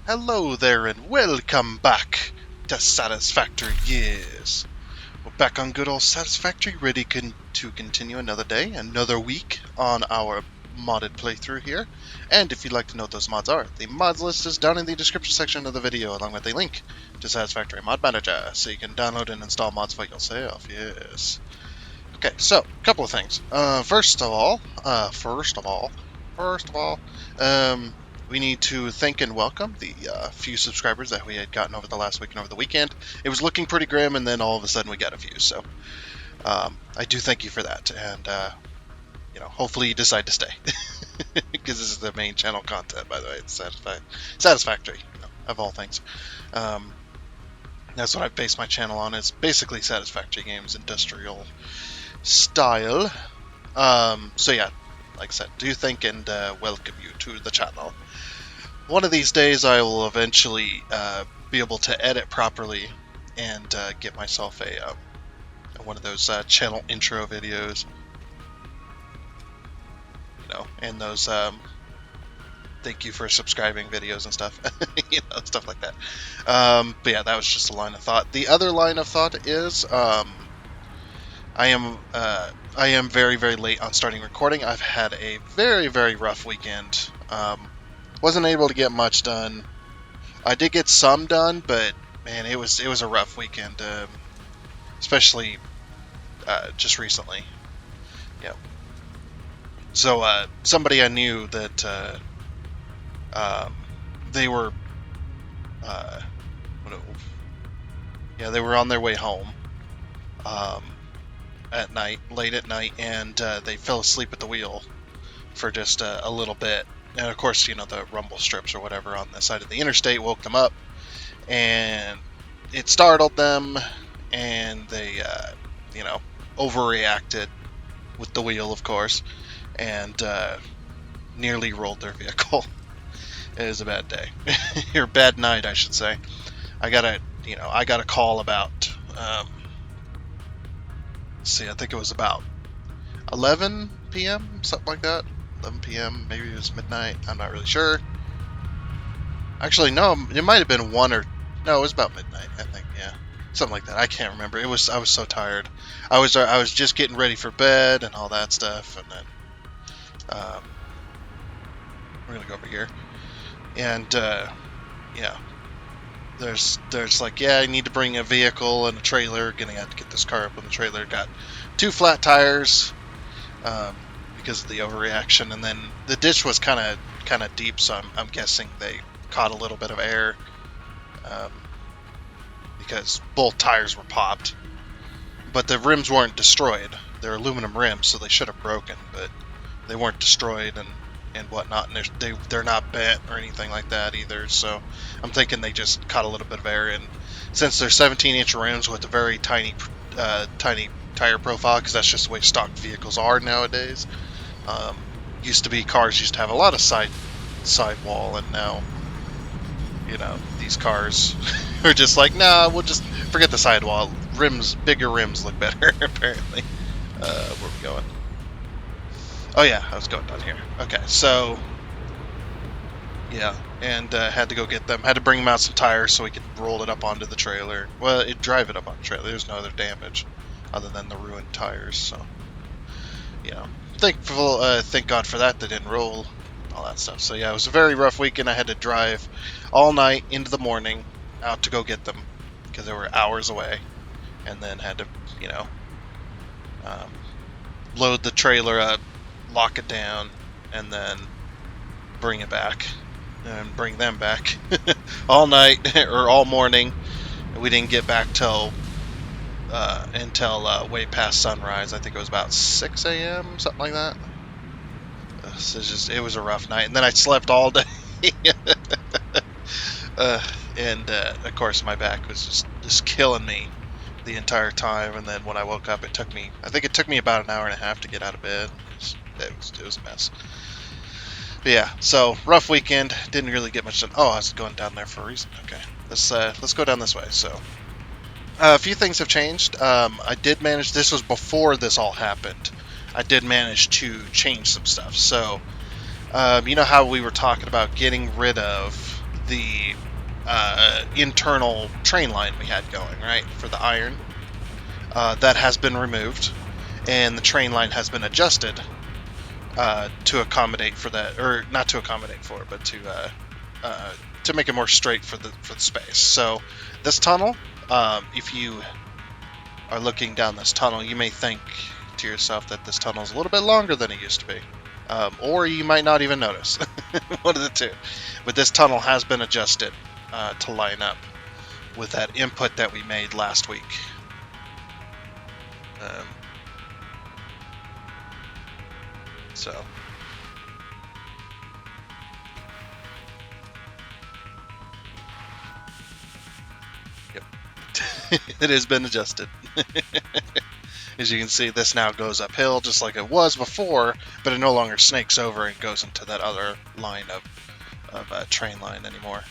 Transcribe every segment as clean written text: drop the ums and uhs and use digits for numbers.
Hello there and welcome back to Satisfactory. Yes, we're back on good old Satisfactory, ready to continue another day, another week on our modded playthrough here. And if you'd like to know what those mods are, the mods list is down in the description section of the video, along with a link to Satisfactory Mod Manager, so you can download and install mods for yourself. Yes. Okay, so a couple of things. First of all, we need to thank and welcome the few subscribers that we had gotten over the last week and over the weekend. It was looking pretty grim, and then all of a sudden we got a few. So I do thank you for that, and hopefully you decide to stay because this is the main channel content. By the way, it's satisfactory, of all things. That's what I base my channel on. It's basically Satisfactory games, industrial style. So yeah, like I said, do thank and welcome you to the channel. One of these days I will eventually be able to edit properly and get myself a one of those channel intro videos, and those thank you for subscribing videos and stuff, stuff like that. But yeah, that was just a line of thought. The other line of thought is I am very, very late on starting recording. I've had a very, very rough weekend. Wasn't able to get much done. I did get some done, but man, it was a rough weekend, especially just recently. Yeah. So somebody I knew that they were they were on their way home at night, late at night, and they fell asleep at the wheel for just a little bit. And of course, the rumble strips or whatever on the side of the interstate woke them up, and it startled them, and they, overreacted with the wheel, of course, and nearly rolled their vehicle. It was a bad day, or bad night, I should say. I got a call about, I think it was about 11 p.m., something like that. 11 p.m., maybe it was midnight, I'm not really sure. Actually, no, it might have been it was about midnight, I think, yeah. Something like that, I can't remember. I was so tired. I was just getting ready for bed and all that stuff, and then, we're gonna go over here. And, there's like, I need to bring a vehicle and a trailer. Gonna have to get this car up on the trailer. Got 2 flat tires, because of the overreaction, and then the ditch was kind of deep, so I'm guessing they caught a little bit of air, because both tires were popped, but the rims weren't destroyed. They're aluminum rims, so they should have broken, but they weren't destroyed and whatnot, and they're not bent or anything like that either, so I'm thinking they just caught a little bit of air, and since they're 17-inch rims with a very tiny tire profile, because that's just the way stock vehicles are nowadays. Cars used to have a lot of sidewall, and now, these cars are just like, nah, we'll just forget the sidewall. Bigger rims look better, apparently. Where are we going? Oh yeah, I was going down here. Okay, so, yeah, and had to go get them. Had to bring them out some tires so we could roll it up onto the trailer. Well, drive it up on the trailer. There's no other damage other than the ruined tires, so, thank God for that. They didn't roll, all that stuff. So yeah, it was a very rough weekend. I had to drive all night into the morning out to go get them because they were hours away, and then had to, load the trailer up, lock it down, and then bring it back and bring them back all night or all morning. We didn't get back until way past sunrise. I think it was about 6 a.m., something like that. It was a rough night, and then I slept all day. And of course my back was just killing me the entire time, and then when I woke up, it took me about an hour and a half to get out of bed. It was a mess. But yeah, so rough weekend, didn't really get much done. Oh, I was going down there for a reason. Okay, let's go down this way. So a few things have changed. I did manage, this was before this all happened, I did manage to change some stuff. So, you know how we were talking about getting rid of the internal train line we had going, right, for the iron. That has been removed, and the train line has been adjusted to accommodate for that, or not to accommodate for it, but to make it more straight for the space. So this tunnel, if you are looking down this tunnel, you may think to yourself that this tunnel is a little bit longer than it used to be, or you might not even notice. One of the two. But this tunnel has been adjusted to line up with that input that we made last week. So yep. It has been adjusted. As you can see, this now goes uphill just like it was before, but it no longer snakes over and goes into that other line of train line anymore.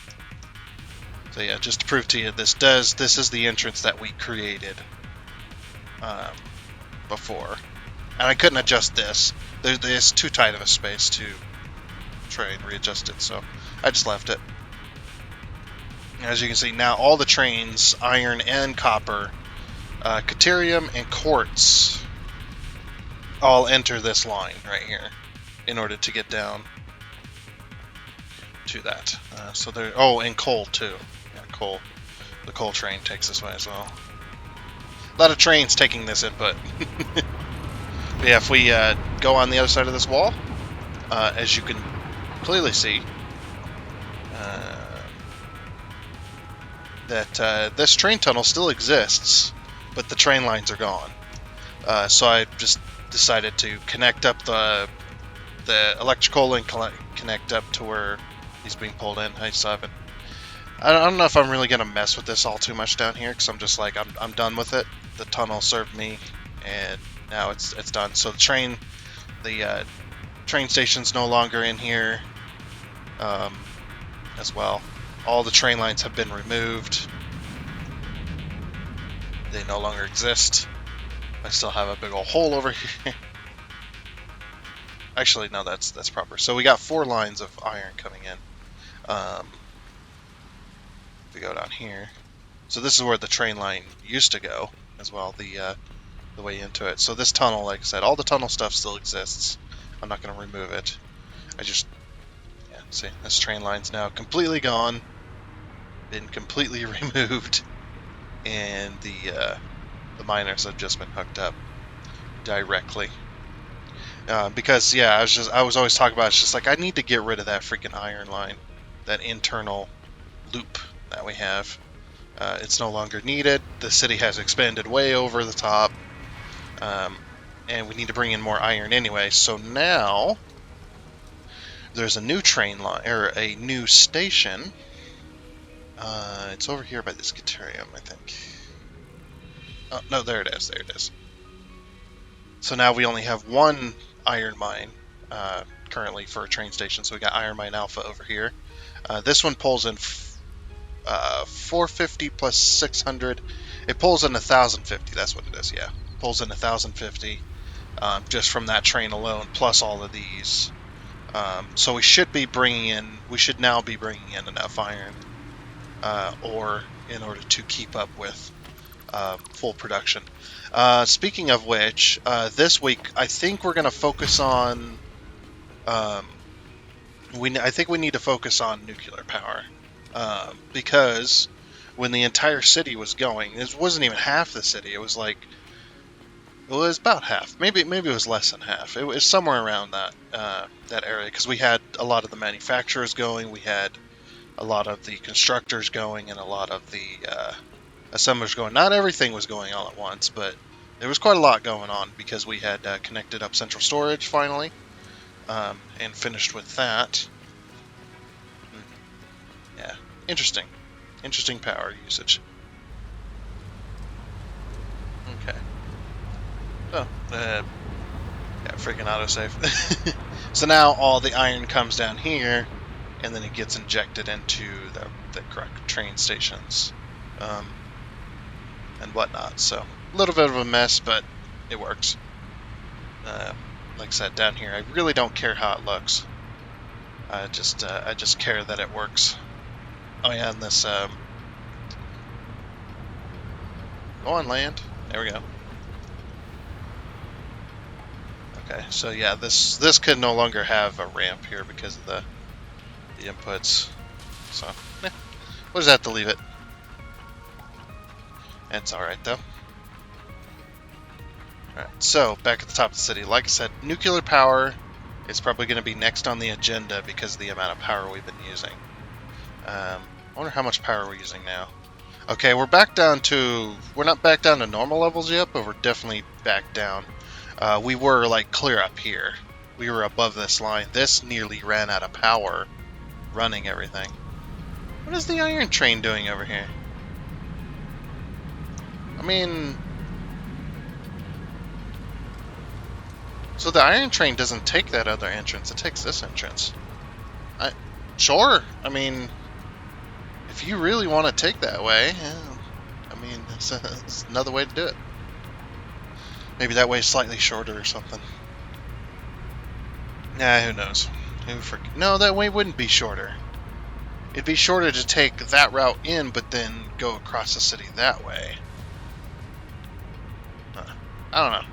So yeah, just to prove to you, this is the entrance that we created before. And I couldn't adjust this. There's too tight of a space to try and readjust it, so I just left it. As you can see, now all the trains, iron and copper, Caterium and quartz, all enter this line right here in order to get down to that. So there. Oh, and coal too. Yeah, coal. The coal train takes this way as well. A lot of trains taking this input. But yeah, if we go on the other side of this wall, as you can clearly see, that this train tunnel still exists, but the train lines are gone. So I just decided to connect up the electrical and connect up to where he's being pulled in. I don't know if I'm really gonna mess with this all too much down here, because I'm just like I'm done with it. The tunnel served me, and now it's done. So the train station's no longer in here as well. All the train lines have been removed. They no longer exist. I still have a big old hole over here. Actually, no, that's proper. So we got 4 lines of iron coming in. If we go down here, so this is where the train line used to go as well. The way into it. So this tunnel, like I said, all the tunnel stuff still exists. I'm not going to remove it. See, this train line's now completely gone, been completely removed, and the miners have just been hooked up directly. Because yeah, I was always talking about, it's just like I need to get rid of that freaking iron line, that internal loop that we have. It's no longer needed. The city has expanded way over the top, and we need to bring in more iron anyway. So now there's a new train line, or a new station. It's over here by this Caterium, I think. Oh, no, there it is. There it is. So now we only have one iron mine currently for a train station. So we got Iron Mine Alpha over here. This one pulls in 450 plus 600. It pulls in 1,050. That's what it is. Yeah, pulls in 1,050 just from that train alone, plus all of these. So we should now be bringing in enough iron ore in order to keep up with full production. Speaking of which, this week I think we're going to focus on. I think we need to focus on nuclear power because when the entire city was going, it wasn't even half the city. It was like. It was about half. Maybe it was less than half. It was somewhere around that area, because we had a lot of the manufacturers going, we had a lot of the constructors going, and a lot of the assemblers going. Not everything was going all at once, but there was quite a lot going on because we had connected up central storage finally, and finished with that. Yeah, interesting power usage. Okay. Oh, yeah, freaking autosave. So now all the iron comes down here, and then it gets injected into the correct train stations, and whatnot. So a little bit of a mess, but it works. Like I said, down here, I really don't care how it looks. I just care that it works. Oh yeah, and this go on land. There we go. Okay, so yeah, this could no longer have a ramp here because of the inputs. So we'll just have to leave it. It's alright though. Alright, so back at the top of the city. Like I said, nuclear power is probably going to be next on the agenda because of the amount of power we've been using. I wonder how much power we're using now. Okay, we're back down to... We're not back down to normal levels yet, but we're definitely back down. We were, like, clear up here. We were above this line. This nearly ran out of power running everything. What is the iron train doing over here? I mean... So the iron train doesn't take that other entrance. It takes this entrance. Sure. I mean... If you really want to take that way, I mean, it's another way to do it. Maybe that way is slightly shorter or something. Nah, who knows? No, that way wouldn't be shorter. It'd be shorter to take that route in, but then go across the city that way. I don't know.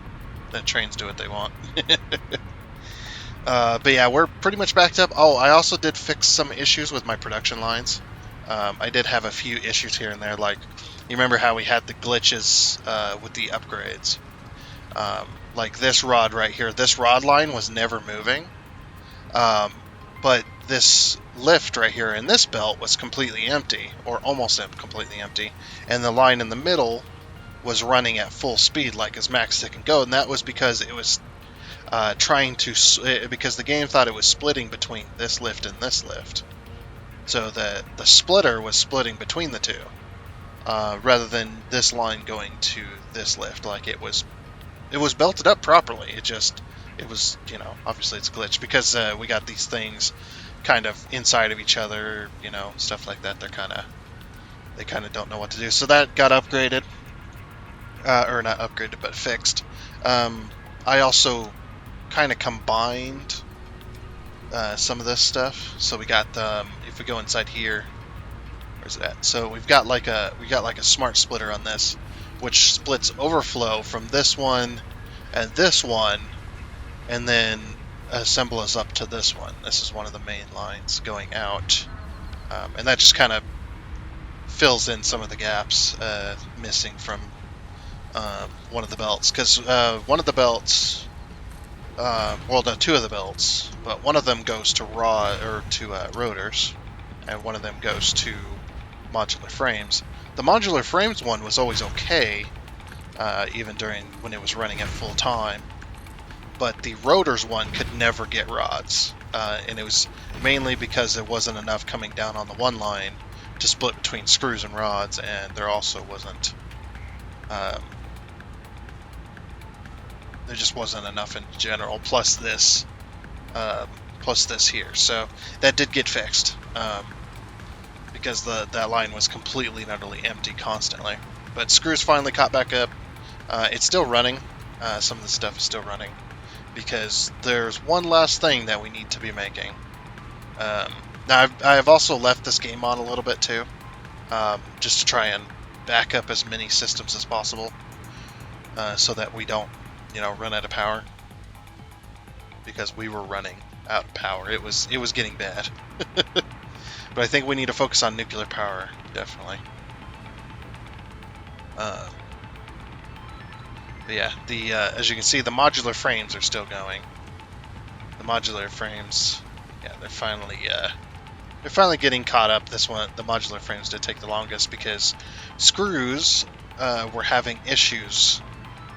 The trains do what they want. But yeah, we're pretty much backed up. Oh, I also did fix some issues with my production lines. I did have a few issues here and there, like, you remember how we had the glitches with the upgrades. Like this rod right here, this rod line was never moving, but this lift right here in this belt was completely empty, or almost completely empty, and the line in the middle was running at full speed, like as max it can go, and that was because it was because the game thought it was splitting between this lift and this lift. So the splitter was splitting between the two, rather than this line going to this lift. Like it was belted up properly. It was, you know, obviously it's glitched because we got these things kind of inside of each other, you know, stuff like that. They kind of don't know what to do. So that got upgraded, or not upgraded, but fixed. I also kind of combined some of this stuff. So we got if we go inside here, where's it at? So we got like a smart splitter on this, which splits overflow from this one and this one, and then assemble us up to this one. This is one of the main lines going out, and that just kind of fills in some of the gaps missing from one of the belts, because one of the belts. Well, no, two of the belts, but one of them goes to rotors, and one of them goes to modular frames. The modular frames one was always okay, even when it was running at full time, but the rotors one could never get rods, and it was mainly because there wasn't enough coming down on the one line to split between screws and rods, and there also wasn't. There just wasn't enough in general, plus this here. So that did get fixed, because that line was completely and utterly empty constantly. But screws finally caught back up. It's still running. Some of the stuff is still running, because there's one last thing that we need to be making. Now I've also left this game on a little bit too, just to try and back up as many systems as possible, so that we don't, you know, run out of power, because we were running out of power. It was getting bad. But I think we need to focus on nuclear power, definitely. But yeah, as you can see, the modular frames are still going. The modular frames, yeah, they're finally getting caught up. This one, the modular frames did take the longest because screws were having issues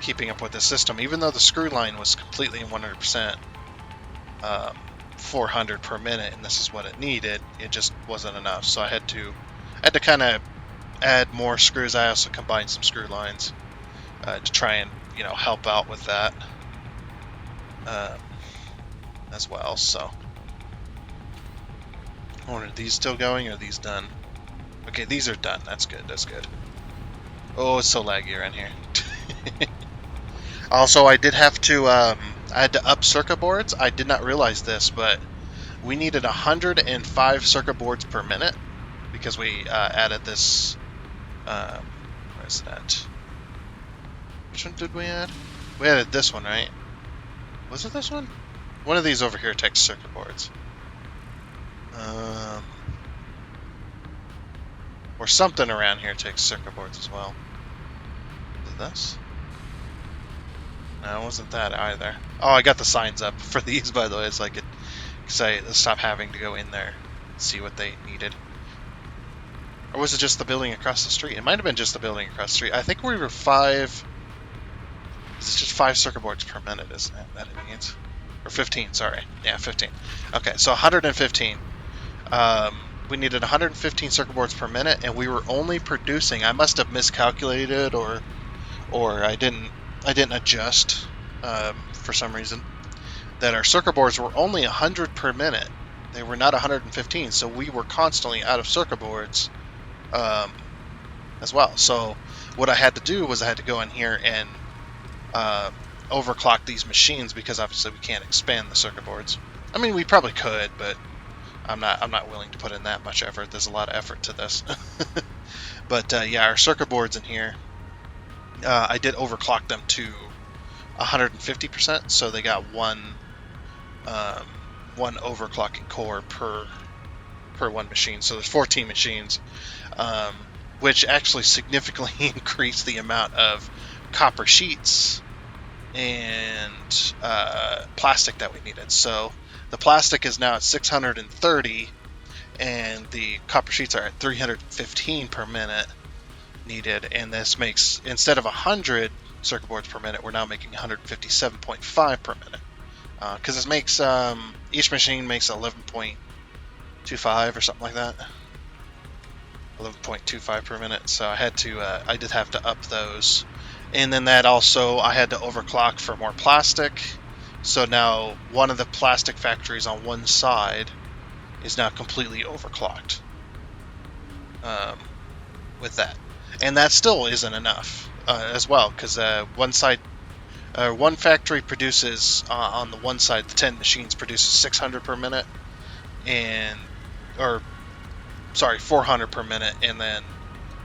keeping up with the system, even though the screw line was completely 100%, 400 per minute, and this is what it needed. It just wasn't enough, so I had to kind of add more screws. I also combined some screw lines to try and, you know, help out with that as well. So I wonder, are these still going or are these done? Okay, these are done. That's good. That's good. Oh, it's so laggy around here. Also, I did have to, I had to up circuit boards. I did not realize this, but we needed 105 circuit boards per minute. because we added this. Where is it at? Which one did we add? We added this one, right? Was it this one? One of these over here takes circuit boards. Or something around here takes circuit boards as well. Is it this? No, it wasn't that either. Oh, I got the signs up for these, by the way, so I could stop having to go in there and see what they needed. Or was it just the building across the street? It might have been just the building across the street. I think we were 5... It's just 5 circuit boards per minute, isn't it? That it means. Or 15, sorry. Yeah, 15. Okay, so 115. We needed 115 circuit boards per minute, and we were only producing... I must have miscalculated, or I didn't adjust for some reason, that our circuit boards were only 100 per minute. They were not 115, so we were constantly out of circuit boards as well. So what I had to do was I had to go in here and overclock these machines, because obviously we can't expand the circuit boards. I mean, we probably could, but I'm not willing to put in that much effort. There's a lot of effort to this. But yeah, our circuit boards in here, I did overclock them to 150%, so they got one overclocking core per one machine. So there's 14 machines, which actually significantly increased the amount of copper sheets and plastic that we needed. So the plastic is now at 630, and the copper sheets are at 315 per minute needed. And this makes, instead of 100 circuit boards per minute, we're now making 157.5 per minute. Because this makes, each machine makes 11.25 or something like that. 11.25 per minute. So I did have to up those. And then that also, I had to overclock for more plastic. So now one of the plastic factories on one side is now completely overclocked with that. And that still isn't enough as well, because one factory produces, on the one side, the 10 machines produces 600 per minute, 400 per minute, and then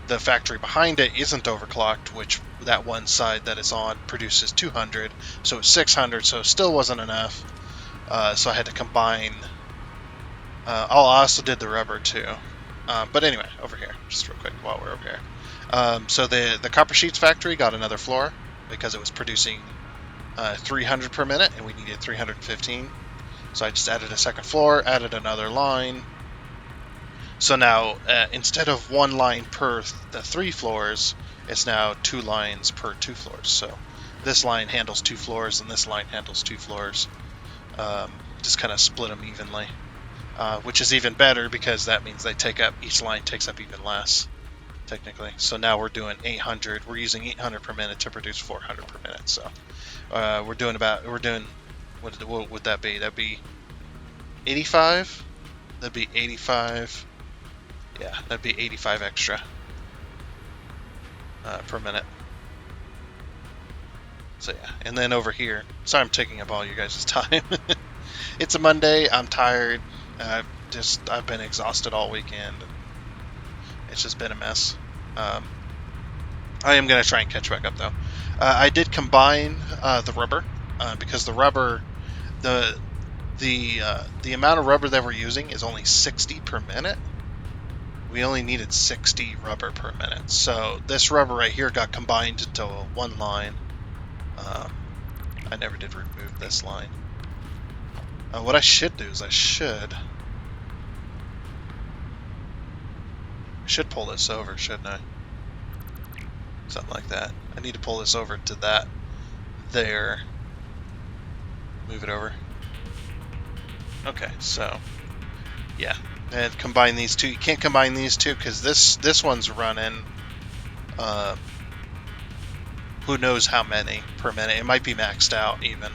the factory behind it isn't overclocked, which that one side that is on produces 200, so it's 600, so it still wasn't enough. So I had to combine. I also did the rubber too. But anyway, over here, just real quick while we're over here. So the copper sheets factory got another floor because it was producing 300 per minute, and we needed 315. So I just added a second floor, added another line. So now, instead of one line per the 3 floors, it's now 2 lines per 2 floors. So this line handles 2 floors, and this line handles 2 floors. Just kind of split them evenly, which is even better, because that means each line takes up even less, technically. So now we're doing 800. We're using 800 per minute to produce 400 per minute. So what would that be? That'd be 85. That'd be 85. Yeah, that'd be 85 extra per minute. So yeah, and then over here, sorry I'm taking up all you guys' time. It's a Monday. I'm tired. I've been exhausted all weekend. It's just been a mess. I am gonna try and catch back up though. I did combine the rubber because the rubber, the amount of rubber that we're using is only 60 per minute. We only needed 60 rubber per minute. So this rubber right here got combined into one line. I never did remove this line. What I should do is I should pull this over, shouldn't I? Something like that. I need to pull this over to that there. Move it over. Okay, so yeah. And combine these two. You can't combine these two because this one's running who knows how many per minute. It might be maxed out even.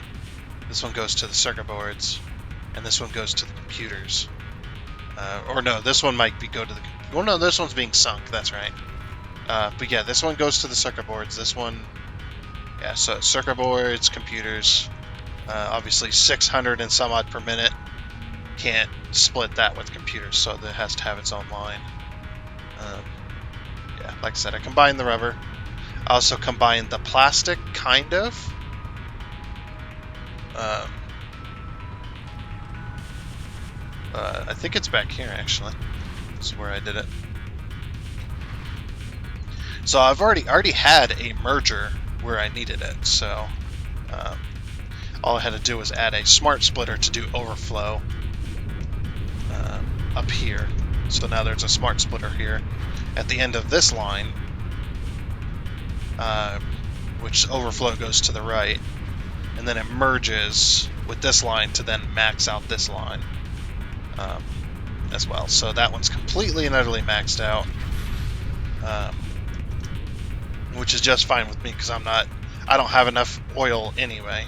This one goes to the circuit boards, and this one goes to the computers. Or no, this one might go to the... Well, no, this one's being sunk. That's right. But yeah, this one goes to the circuit boards. This one... Yeah, so circuit boards, computers. Obviously 600 and some odd per minute. Can't split that with computers, so that has to have its own line. Um, yeah, like I said, I combined the rubber. I also combined the plastic, kind of. I think it's back here, actually. This is where I did it. So I've already had a merger where I needed it, so all I had to do was add a smart splitter to do overflow up here. So now there's a smart splitter here at the end of this line, which overflow goes to the right, and then it merges with this line to then max out this line as well. So that one's completely and utterly maxed out, which is just fine with me because I don't have enough oil anyway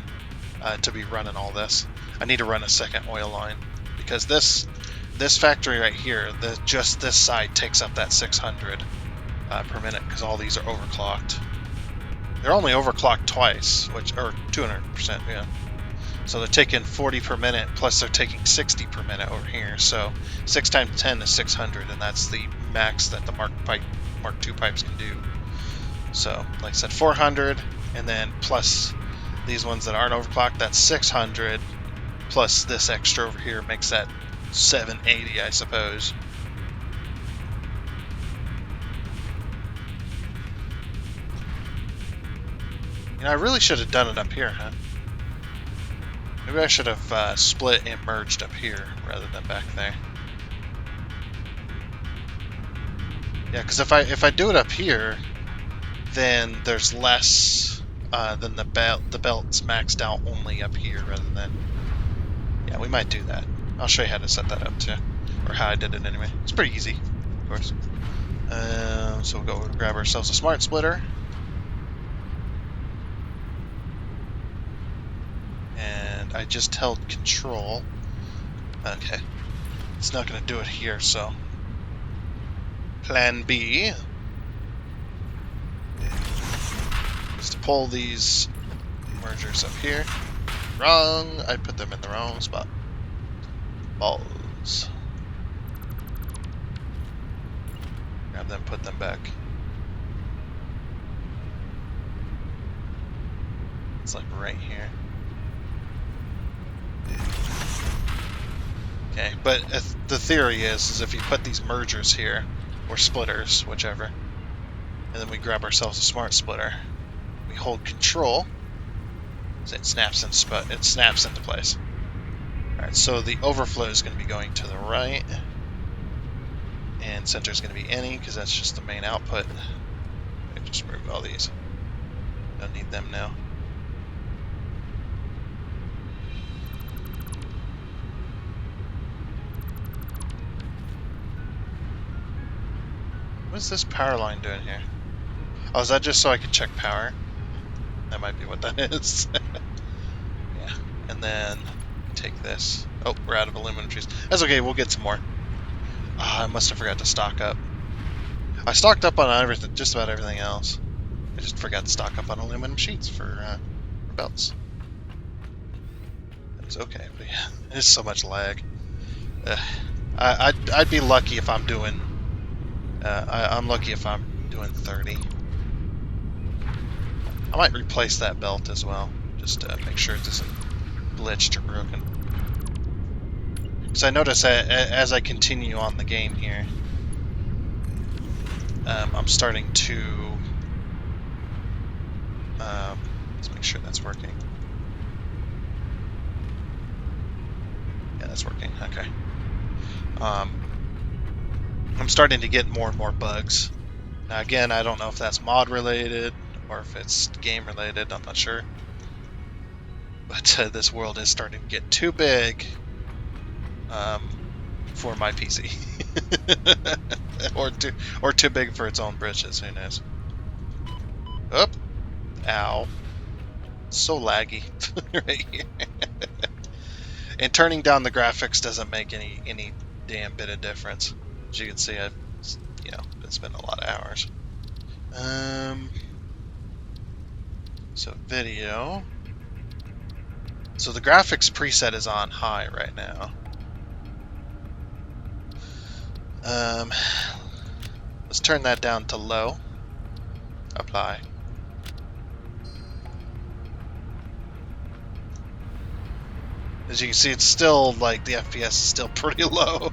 to be running all this. I need to run a second oil line because this factory right here, just this side takes up that 600 per minute because all these are overclocked. They're only overclocked twice, or 200%, yeah. So they're taking 40 per minute, plus they're taking 60 per minute over here. So 6 times 10 is 600, and that's the max that the Mark II pipes can do. So, like I said, 400, and then plus these ones that aren't overclocked, that's 600, plus this extra over here makes that 780, I suppose. You know, I really should have done it up here, huh? Maybe I should have split and merged up here rather than back there. Yeah, because if I do it up here, then there's less than the belt's maxed out only up here rather than... Yeah, we might do that. I'll show you how to set that up too, or how I did it anyway. It's pretty easy, of course. So we'll go grab ourselves a smart splitter. And I just held control. Okay. It's not going to do it here, so... Plan B is to pull these mergers up here. Wrong! I put them in the wrong spot. Balls. Grab them, put them back. It's like right here. Okay, but the theory is if you put these mergers here, or splitters, whichever, and then we grab ourselves a smart splitter, we hold control, so it snaps into place. Alright, so the overflow is going to be going to the right, and center is going to be any, because that's just the main output. I just remove all these. Don't need them now. What's this power line doing here? Oh, is that just so I can check power? That might be what that is. Yeah, and then take this. Oh, we're out of aluminum trees. That's okay, we'll get some more. Oh, I must have forgot to stock up. I stocked up on everything, just about everything else. I just forgot to stock up on aluminum sheets for belts. It's okay, but yeah, there's so much lag. I'd be lucky if I'm doing... I'm lucky if I'm doing 30. I might replace that belt as well, just to make sure it isn't glitched or broken. Because I notice as I continue on the game here, I'm starting to... let's make sure that's working. Yeah, that's working, okay. I'm starting to get more and more bugs. Now again, I don't know if that's mod related or if it's game related, I'm not sure. But this world is starting to get too big for my PC. or too big for its own britches, who knows. Oop. Ow. So laggy right here. And turning down the graphics doesn't make any damn bit of difference. As you can see, I've been spending a lot of hours. So video. So the graphics preset is on high right now. Let's turn that down to low. Apply. As you can see, it's still like the FPS is still pretty low.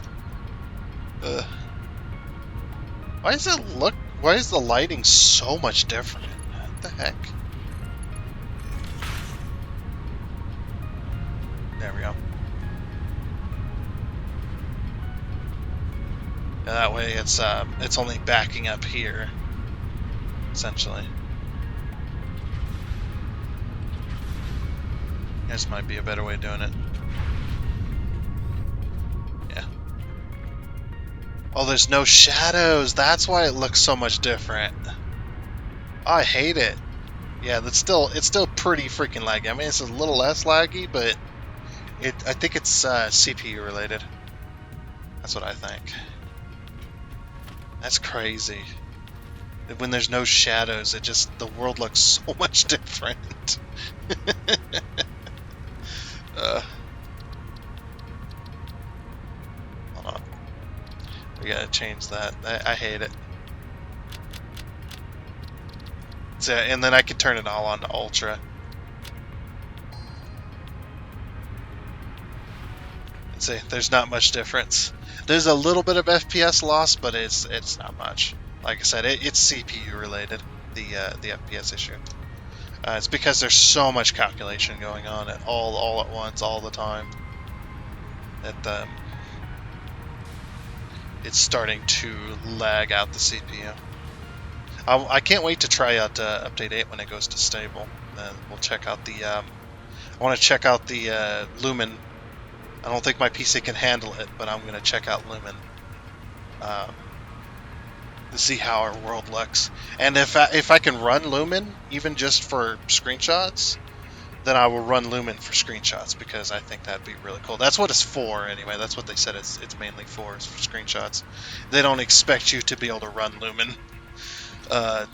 Why does it look? Why is the lighting so much different? What the heck? There we go. And that way, it's only backing up here, essentially. This might be a better way of doing it. Yeah. Oh, there's no shadows. That's why it looks so much different. Oh, I hate it. Yeah, it's still pretty freaking laggy. I mean, it's a little less laggy, but I think it's CPU related. That's what I think. That's crazy. When there's no shadows, the world looks so much different. Hold on. We gotta change that. I hate it. So, and then I can turn it all on to ultra. And see, there's not much difference. There's a little bit of FPS loss, but it's not much. Like I said, it's CPU related. The FPS issue. It's because there's so much calculation going on all at once, all the time. That it's starting to lag out the CPU. I can't wait to try out update 8 when it goes to stable. Then we'll check out the. I want to check out the Lumen. I don't think my PC can handle it, but I'm going to check out Lumen to see how our world looks. And if I can run Lumen, even just for screenshots, then I will run Lumen for screenshots, because I think that'd be really cool. That's what it's for, anyway. That's what they said it's mainly for, is for screenshots. They don't expect you to be able to run Lumen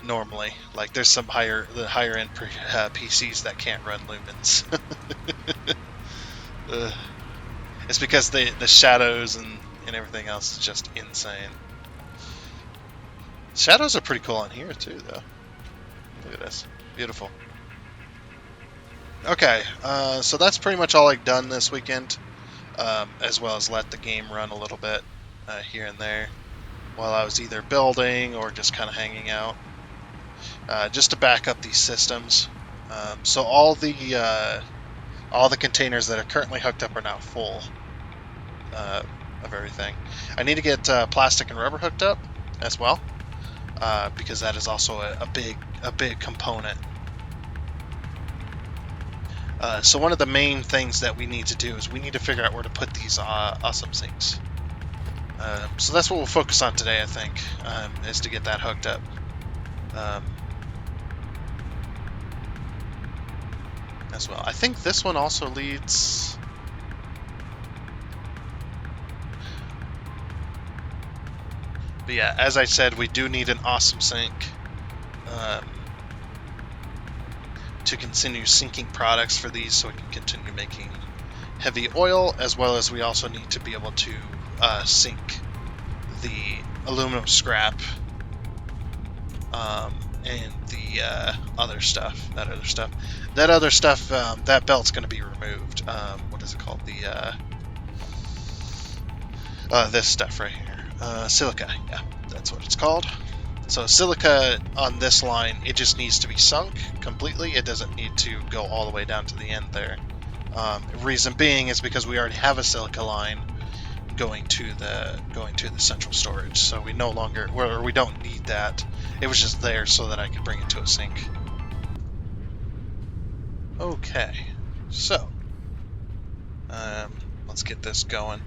normally. Like, there's some higher end PCs that can't run Lumens. It's because the shadows and everything else is just insane. Shadows are pretty cool on here too, though. Look at this. Beautiful. Okay, so that's pretty much all I've done this weekend, as well as let the game run a little bit here and there while I was either building or just kind of hanging out, just to back up these systems. So all the containers that are currently hooked up are now full of everything. I need to get plastic and rubber hooked up as well, because that is also a big component. So one of the main things that we need to do is we need to figure out where to put these awesome sinks. So that's what we'll focus on today, I think, is to get that hooked up. As well. I think this one also leads... But yeah, as I said, we do need an awesome sink to continue sinking products for these, so we can continue making heavy oil, as well as we also need to be able to sink the aluminum scrap and the other stuff. That other stuff, that belt's going to be removed. What is it called? This stuff right here. Silica, yeah, that's what it's called. So silica on this line, it just needs to be sunk completely. It doesn't need to go all the way down to the end there. Reason being is because we already have a silica line going to the central storage, so we don't need that. It was just there so that I could bring it to a sink. Okay, so let's get this going.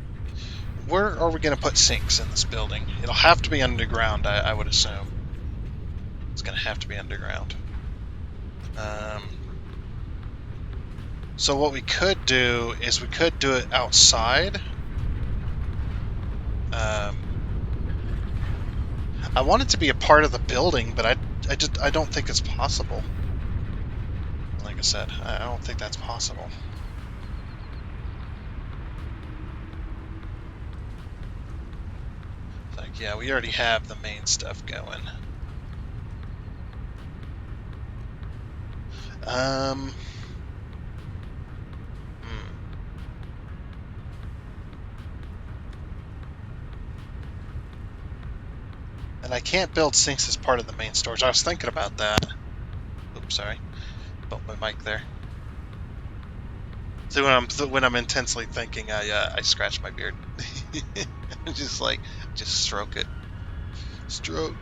Where are we going to put sinks in this building? It'll have to be underground, I would assume. It's going to have to be underground. So what we could do is we could do it outside. I want it to be a part of the building, but I don't think it's possible. Like I said, I don't think that's possible. Yeah, we already have the main stuff going. Hmm. And I can't build sinks as part of the main storage. I was thinking about that. Oops, sorry. Bumped my mic there. So when I'm intensely thinking, I scratch my beard. Just stroke it. Stroke.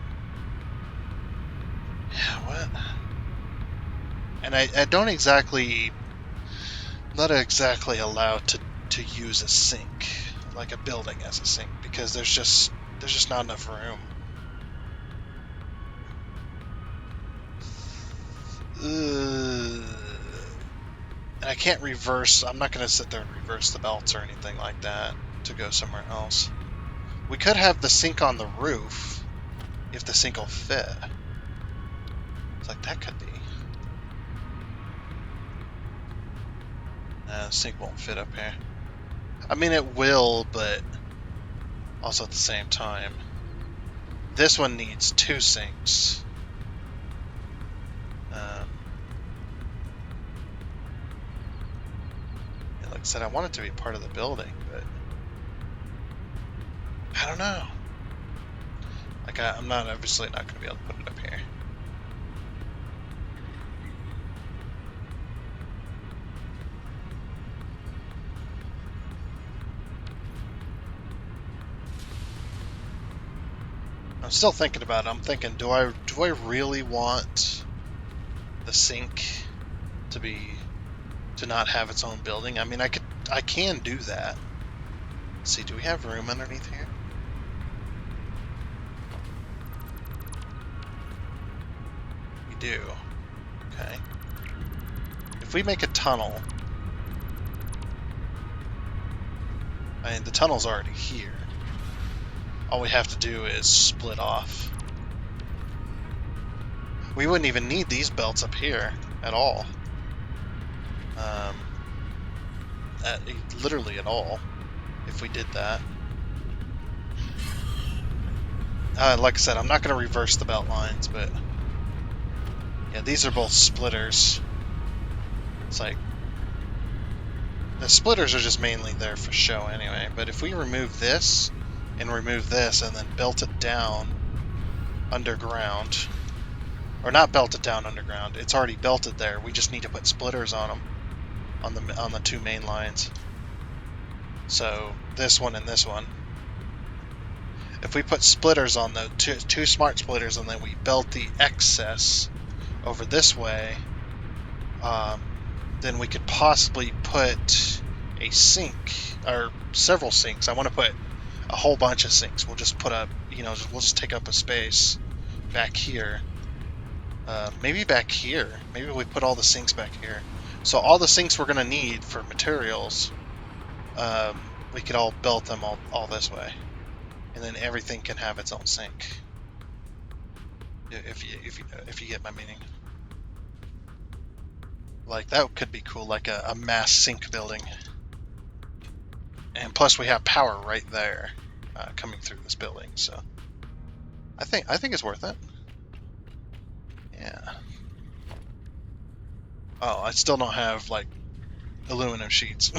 Yeah, what? And I don't exactly, not exactly allowed to use a sink, like a building as a sink, because there's just not enough room. And I can't reverse. I'm not going to sit there and reverse the belts or anything like that to go somewhere else. We could have the sink on the roof if the sink will fit. It's like that could be. The sink won't fit up here. I mean, it will, but also at the same time. This one needs 2 sinks. Like I said, I want it to be part of the building, but I don't know. Like, I'm obviously not going to be able to put it up here. I'm still thinking about it. I'm thinking, do I really want the sink to not have its own building? I mean, I can do that. Let's see, do we have room underneath here? We do. Okay. If we make a tunnel, I mean, the tunnel's already here. All we have to do is split off. We wouldn't even need these belts up here at all. Literally at all, if we did that. Like I said, I'm not going to reverse the belt lines, but yeah, these are both splitters. It's like, the splitters are just mainly there for show anyway, but if we remove this and then belt it down underground, or not belt it down underground, it's already belted there, we just need to put splitters on them, on the 2 main lines. So this one and this one. If we put splitters on the two smart splitters, and then we belt the excess over this way, then we could possibly put a sink, or several sinks. I want to put a whole bunch of sinks. We'll just put up, we'll just take up a space back here. Maybe back here. Maybe we put all the sinks back here. So all the sinks we're going to need for materials, we could all belt them all this way. And then everything can have its own sink. If you get my meaning. Like, that could be cool, like a mass sink building. And plus we have power right there coming through this building, so I think it's worth it. Yeah. Oh, I still don't have, like, aluminum sheets.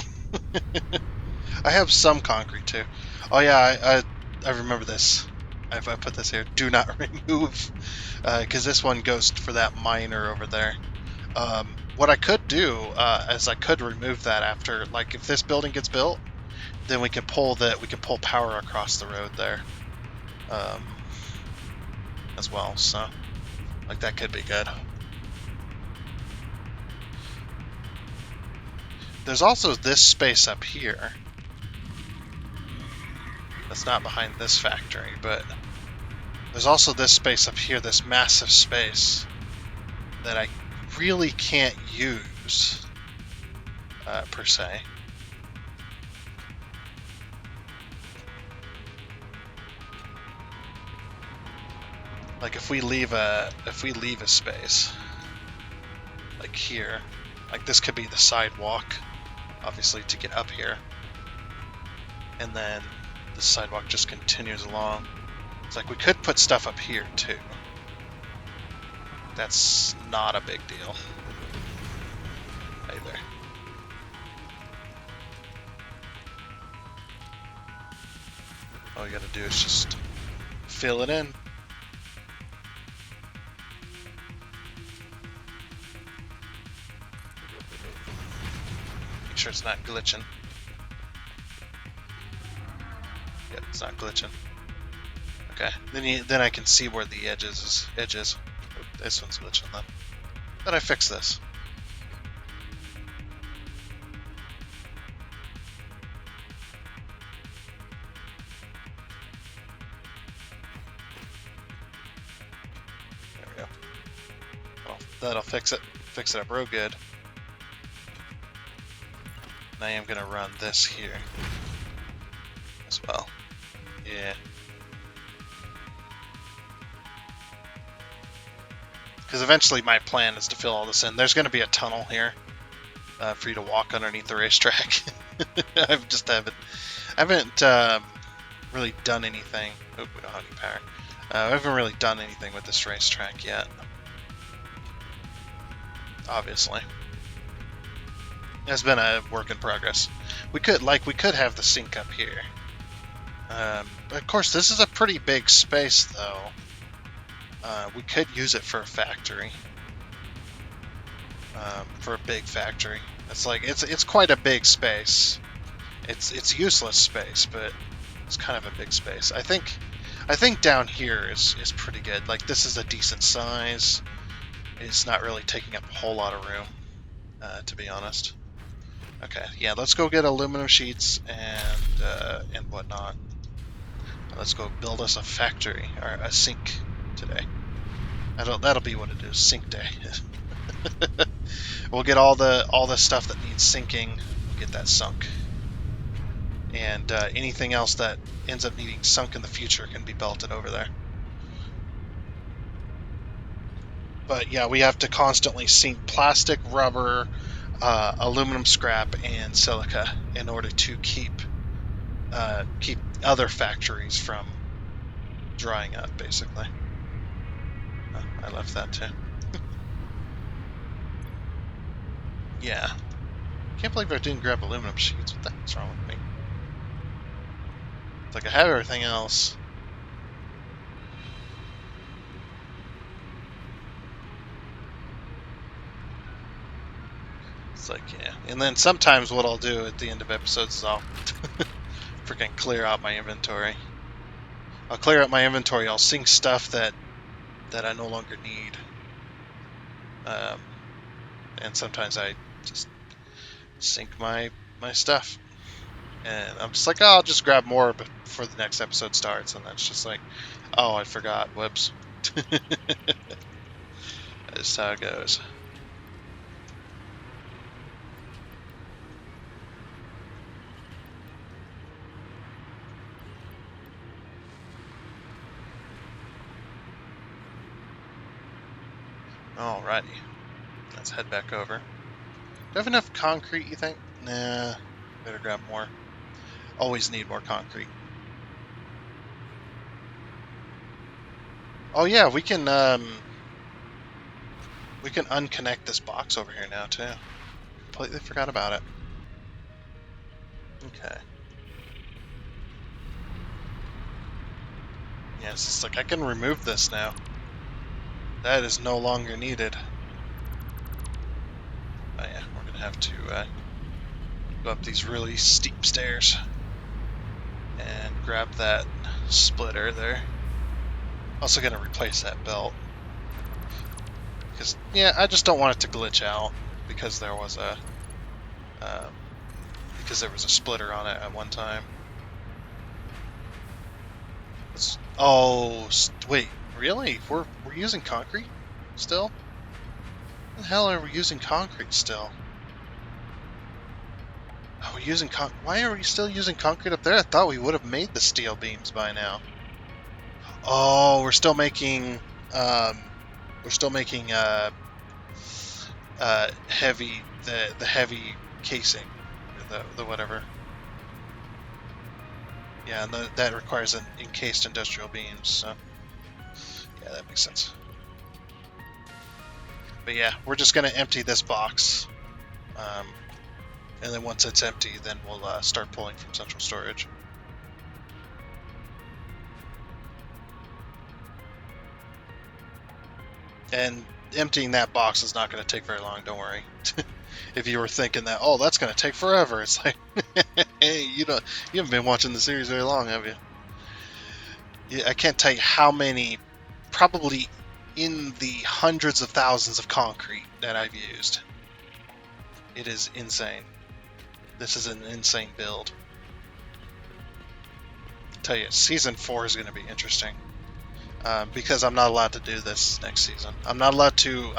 I have some concrete too. Oh yeah, I remember this. I put this here. Do not remove, because this one goes for that miner over there. What I could do is I could remove that after, like, if this building gets built, then we can pull power across the road there, as well. So, like, that could be good. There's also this space up here. That's not behind this factory, but there's also this space up here, this massive space that I really can't use, per se. Like, if we leave a space, like here, like this could be the sidewalk, obviously, to get up here, and then the sidewalk just continues along. It's like we could put stuff up here too. That's not a big deal either. All you gotta do is just fill it in. Make sure it's not glitching. Yep, it's not glitching. Okay, then I can see where the edge is. Oh, this one's glitching then. Then I fix this. There we go. Well, that'll fix it. Fix it up real good. And I am gonna run this here as well. Yeah. Because eventually my plan is to fill all this in. There's going to be a tunnel here for you to walk underneath the racetrack. I haven't really done anything. Oh, we don't have any power. I haven't really done anything with this racetrack yet. Obviously, it's been a work in progress. We could have the sink up here. Of course, this is a pretty big space, though. We could use it for a factory, for a big factory. It's quite a big space. It's useless space, but it's kind of a big space. I think down here is pretty good. Like, this is a decent size. It's not really taking up a whole lot of room, to be honest. Okay, yeah, let's go get aluminum sheets and whatnot. Let's go build us a factory or a sink today. That'll be what it is, sink day. We'll get all the stuff that needs sinking. We'll get that sunk, and anything else that ends up needing sunk in the future can be belted over there. But yeah, we have to constantly sink plastic, rubber, aluminum scrap, and silica in order to keep other factories from drying up, basically. I left that too. Yeah. Can't believe I didn't grab aluminum sheets. What the heck's wrong with me? It's like I have everything else. It's like, yeah. And then sometimes what I'll do at the end of episodes is I'll freaking clear out my inventory. I'll clear out my inventory. I'll sink stuff that I no longer need. And sometimes I just sink my stuff. And I'm just like, oh, I'll just grab more before the next episode starts. And that's just like, oh, I forgot. Whoops. That's how it goes. Alrighty. Let's head back over. Do I have enough concrete, you think? Nah. Better grab more. Always need more concrete. Oh yeah, we can unconnect this box over here now too. Completely forgot about it. Okay. Yes, it's like I can remove this now. That is no longer needed. Oh yeah, we're gonna have to go up these really steep stairs and grab that splitter there. Also gonna replace that belt because yeah, I just don't want it to glitch out because there was a splitter on it at one time. Wait, really? We're using concrete still? What the hell are we using concrete still? Oh, we're using why are we still using concrete up there? I thought we would have made the steel beams by now. Oh, we're still making heavy the heavy casing, or the whatever. Yeah, and that requires an encased industrial beams, so yeah, that makes sense. But yeah, we're just going to empty this box, and then once it's empty, then we'll start pulling from central storage. And emptying that box is not going to take very long, don't worry. If you were thinking that, oh, that's going to take forever, it's like, hey, you haven't been watching the series very long, have you? I can't tell you how many, probably in the hundreds of thousands of concrete that I've used. It is insane. This is an insane build. I tell you, season 4 is going to be interesting. Because I'm not allowed to do this next season. I'm not allowed to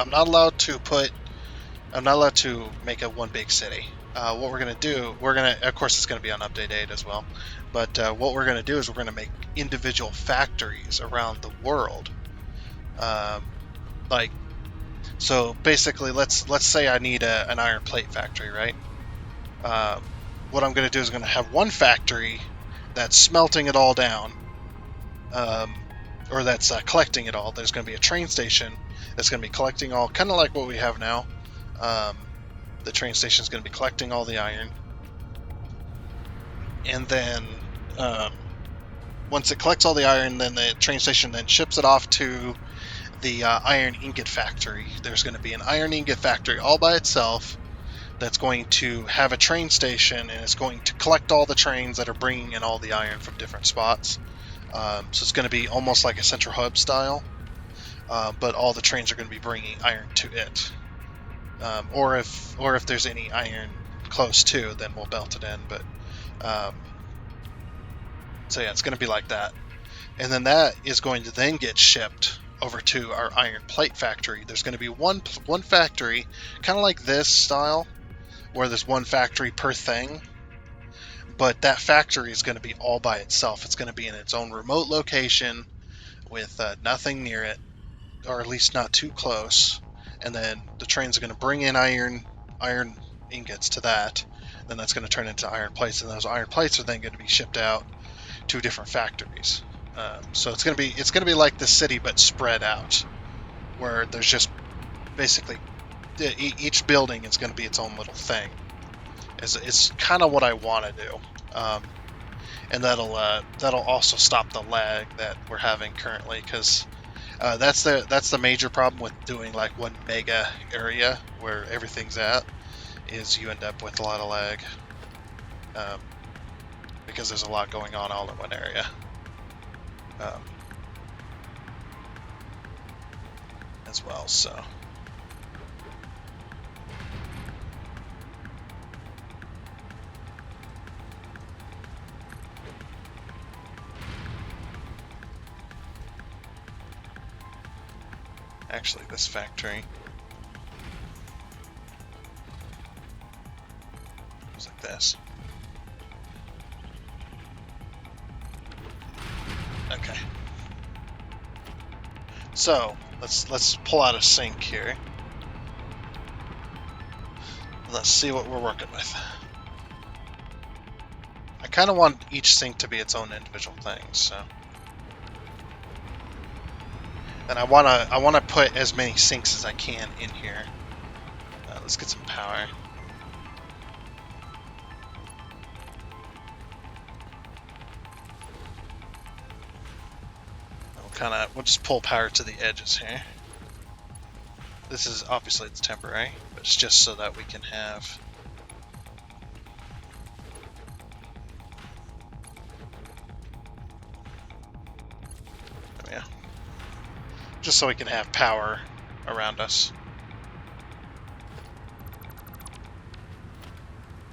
make a one big city. What we're going to do, of course it's going to be on update 8 as well, but what we're going to do is we're going to make individual factories around the world. So basically, let's say I need an iron plate factory, right? What I'm going to do is I'm going to have one factory that's smelting it all down, or that's collecting it all. There's going to be a train station that's going to be collecting all, kind of like what we have now. The train station is going to be collecting all the iron, and then once it collects all the iron, then the train station then ships it off to the iron ingot factory. There's going to be an iron ingot factory all by itself that's going to have a train station, and it's going to collect all the trains that are bringing in all the iron from different spots. So it's going to be almost like a central hub style, but all the trains are going to be bringing iron to it. Or if there's any iron close to, then we'll belt it in. But so yeah, it's going to be like that, and then that is going to then get shipped over to our iron plate factory. There's going to be one factory, kind of like this style, where there's one factory per thing. But that factory is going to be all by itself. It's going to be in its own remote location with nothing near it, or at least not too close. And then the trains are going to bring in iron ingots to that. Then that's going to turn into iron plates, and those iron plates are then going to be shipped out to different factories. So it's going to be like the city, but spread out, where there's just basically each building is going to be its own little thing. It's kind of what I want to do, and that'll also stop the lag that we're having currently, because that's the major problem with doing like one mega area where everything's at, is you end up with a lot of lag, because there's a lot going on all in one area. As well, so actually this factory goes like this. Okay. So let's pull out a sink here. Let's see what we're working with. I kind of want each sink to be its own individual thing, so. And I wanna put as many sinks as I can in here. Let's get some power. We'll just pull power to the edges here. This is obviously it's temporary, but it's just so that we can have just so we can have power around us.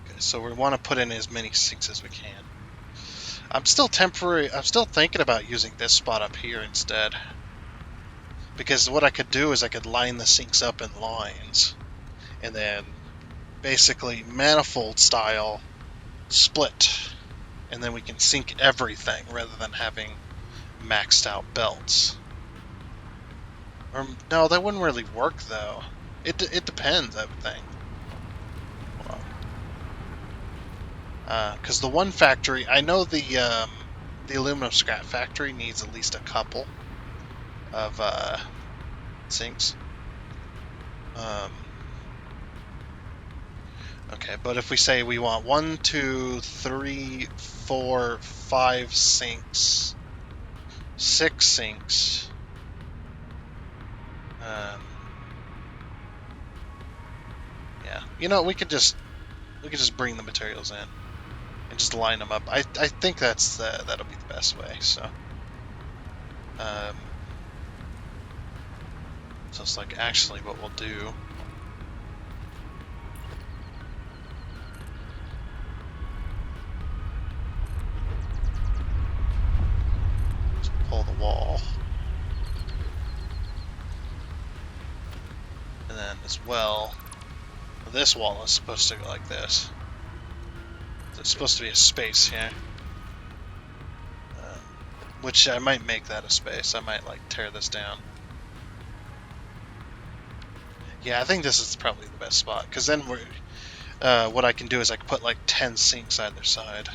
Okay, so we want to put in as many sinks as we can. I'm still thinking about using this spot up here instead, because what I could do is I could line the sinks up in lines, and then basically manifold style split, and then we can sink everything rather than having maxed out belts. Or no, that wouldn't really work though. It depends, I would think. Hold on. Because the one factory, I know the the aluminum scrap factory needs at least a couple of sinks. Okay, but if we say we want 1, 2, 3, 4, 5 sinks, 6 sinks, yeah, you know, we could just bring the materials in and just line them up. I think that'll be the best way. So, so it's like actually what we'll do. Pull the wall, and then as well, this wall is supposed to go like this. There's supposed to be a space here, which I might make that a space. I might like tear this down. Yeah, I think this is probably the best spot, because then what I can do is I can put like 10 sinks either side.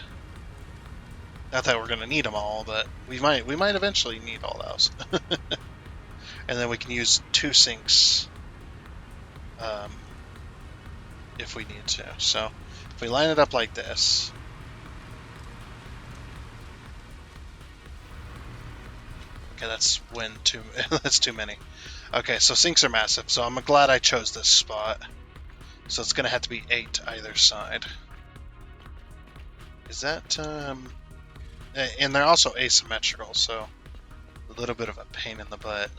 Not that we're gonna need them all, but we might eventually need all those. And then we can use 2 sinks if we need to. So if we line it up like this, okay, that's that's too many. Okay, so sinks are massive. So I'm glad I chose this spot. So it's gonna have to be 8 either side. Is that and they're also asymmetrical, so a little bit of a pain in the butt.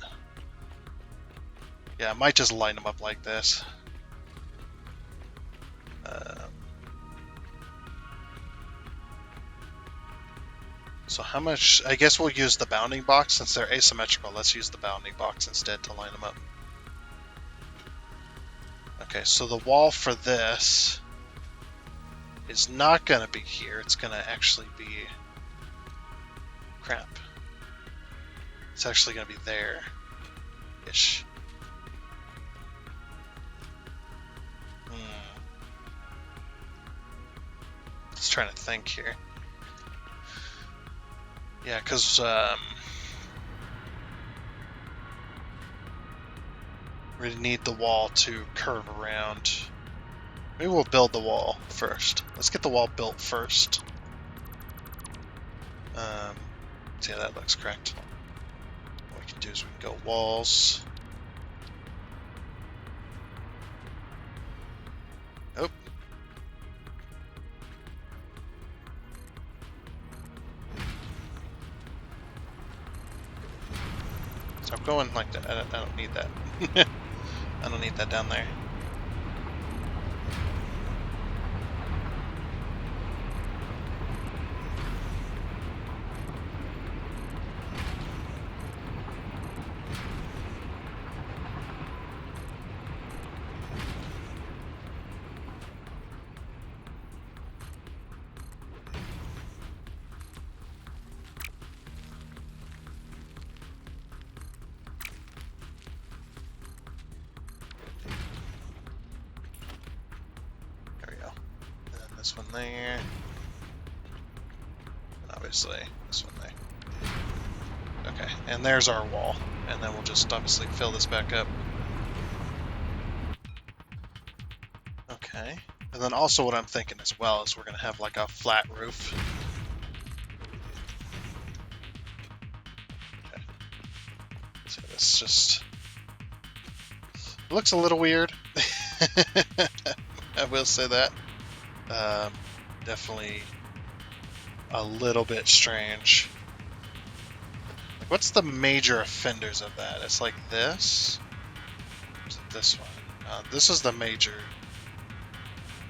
Yeah, I might just line them up like this. So how much? I guess we'll use the bounding box since they're asymmetrical. Let's use the bounding box instead to line them up. Okay, so the wall for this is not going to be here. It's going to actually be... Crap. It's actually going to be there-ish. Just trying to think here. Yeah, because we need the wall to curve around. Maybe we'll build the wall first. Let's get the wall built first. Yeah, that looks correct. What we can do is we can go walls. Oh. Stop going like that. I don't need that. I don't need that down there. This one there, and obviously this one there. Okay, and there's our wall, and then we'll just obviously fill this back up. Okay, and then also what I'm thinking as well is we're going to have like a flat roof. Okay. So this just looks a little weird. I will say that. Definitely a little bit strange. Like, what's the major offenders of that? It's like this? Or is it this one? This is the major.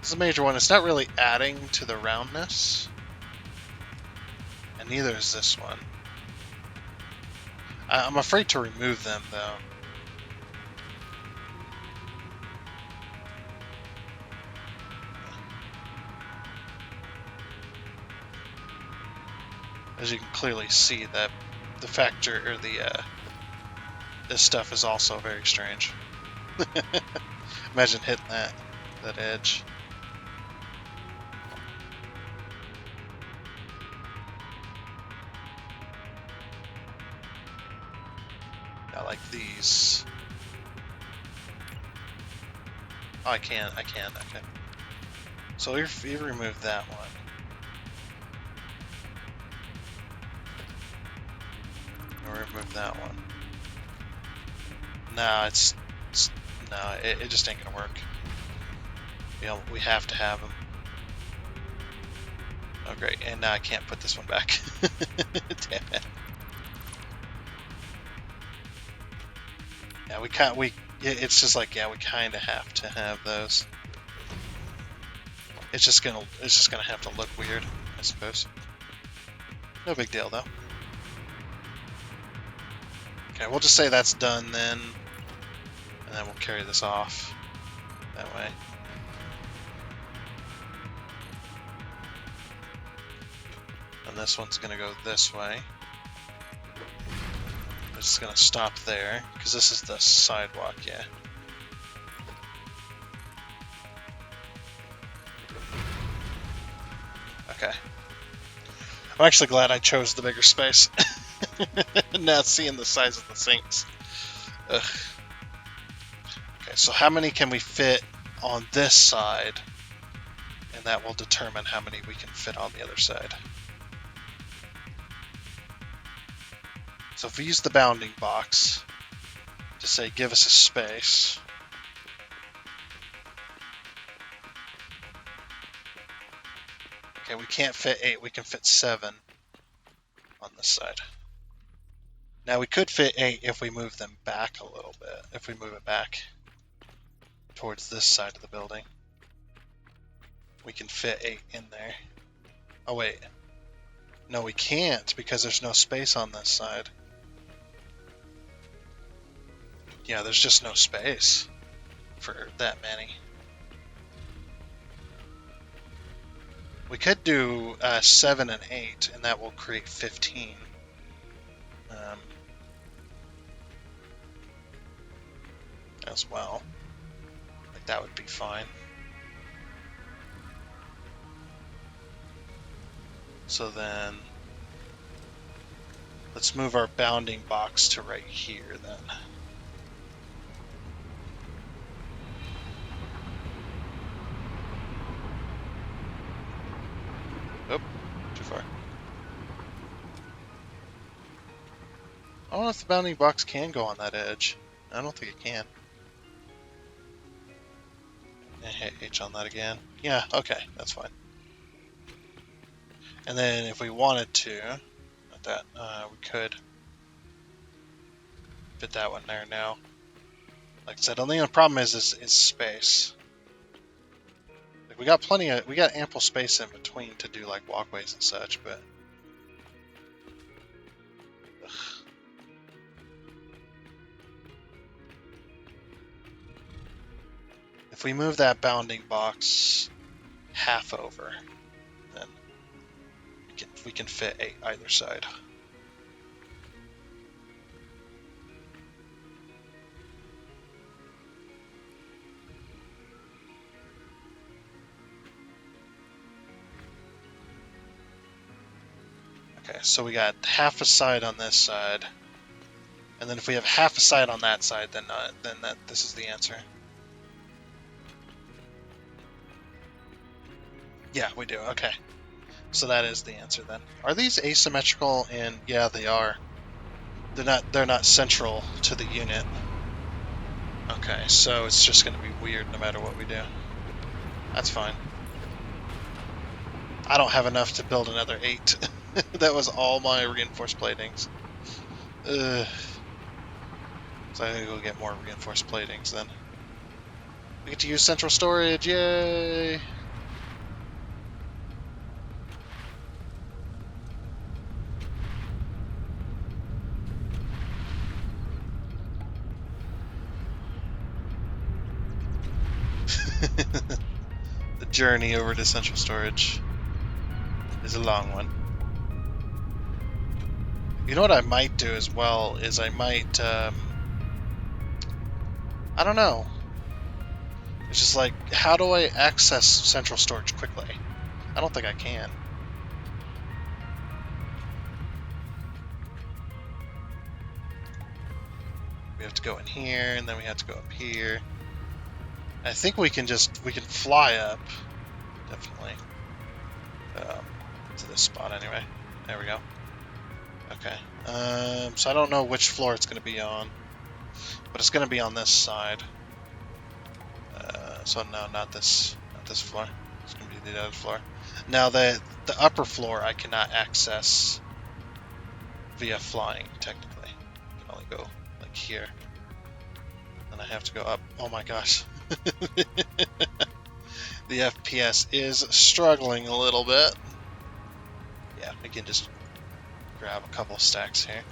This is the major one. It's not really adding to the roundness. And neither is this one. I'm afraid to remove them, though. As you can clearly see, that the factor or this stuff is also very strange. Imagine hitting that edge. I like these. Oh, I can. Okay. So we remove that one. We'll remove that one. No, no, it just ain't gonna work. You know, we have to have them. Oh great, and now I can't put this one back. Damn it. Yeah, it's just like, yeah, we kind of have to have those. It's just gonna have to look weird, I suppose. No big deal though. Okay, we'll just say that's done then, and then we'll carry this off that way. And this one's gonna go this way. It's gonna stop there, because this is the sidewalk, yeah. Okay. I'm actually glad I chose the bigger space. Now seeing the size of the sinks. Ugh. Okay, so how many can we fit on this side? And that will determine how many we can fit on the other side. So if we use the bounding box to say give us a space, okay, we can't fit 8, we can fit 7 on this side. Now we could fit 8 if we move them back a little bit, if we move it back towards this side of the building. We can fit 8 in there. Oh wait, no we can't because there's no space on this side. Yeah, there's just no space for that many. We could do 7 and 8, and that will create 15. As well. Like that would be fine. So then, let's move our bounding box to right here then. Oh, too far. I don't know if the bounding box can go on that edge. I don't think it can. Hit H on that again. Yeah, okay, that's fine. And then if we wanted to, like that, we could fit that one there now. Like I said, the only problem is space. Like we got ample space in between to do like walkways and such, but ugh. If we move that bounding box half over, then we can fit 8 either side. Okay, so we got half a side on this side, and then if we have half a side on that side, then this is the answer. Yeah, we do. Okay. So that is the answer then. Are these asymmetrical? And yeah, they are. They're not central to the unit. Okay, so it's just going to be weird no matter what we do. That's fine. I don't have enough to build another 8. That was all my reinforced platings. Ugh. So I gotta go get more reinforced platings then. We get to use central storage, yay! The journey over to central storage is a long one. You know what I might do as well is I might, I don't know. It's just like, how do I access central storage quickly? I don't think I can. We have to go in here, and then we have to go up here. I think we can fly up, definitely. To this spot anyway. There we go. Okay. So I don't know which floor it's going to be on, but it's going to be on this side. So no, not this floor. It's going to be the other floor. Now the upper floor I cannot access via flying, technically. I can only go like here. And I have to go up. Oh my gosh. The FPS is struggling a little bit. Yeah, we can just grab a couple stacks here.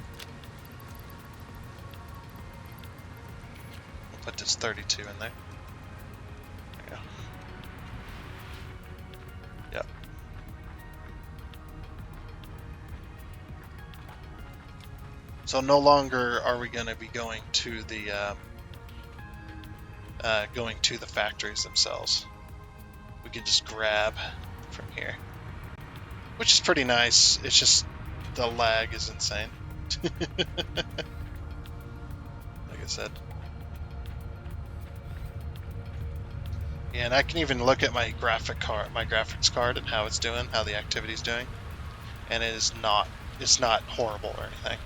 We'll put this 32 in there. There we go. Yep. So no longer are we going to be going to the factories themselves. We can just grab from here, which is pretty nice. It's just the lag is insane. Like I said. Yeah, and I can even look at my graphics card and how it's doing, how the activity's doing, and it's not horrible or anything.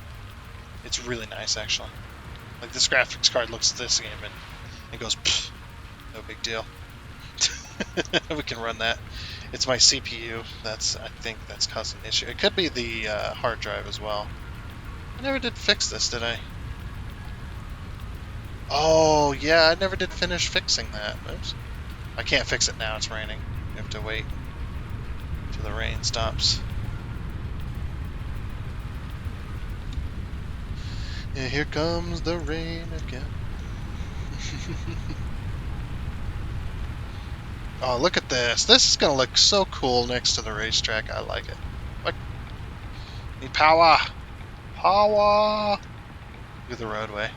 It's really nice actually. Like this graphics card looks at this game and it goes, no big deal. We can run that. It's my CPU. I think that's causing an issue. It could be the hard drive as well. I never did fix this, did I? Oh, yeah, I never did finish fixing that. Oops. I can't fix it now. It's raining. You have to wait till the rain stops. And here comes the rain again. Oh, look at this. This is going to look so cool next to the racetrack. I like it. Look. Need power. Power. Through the roadway.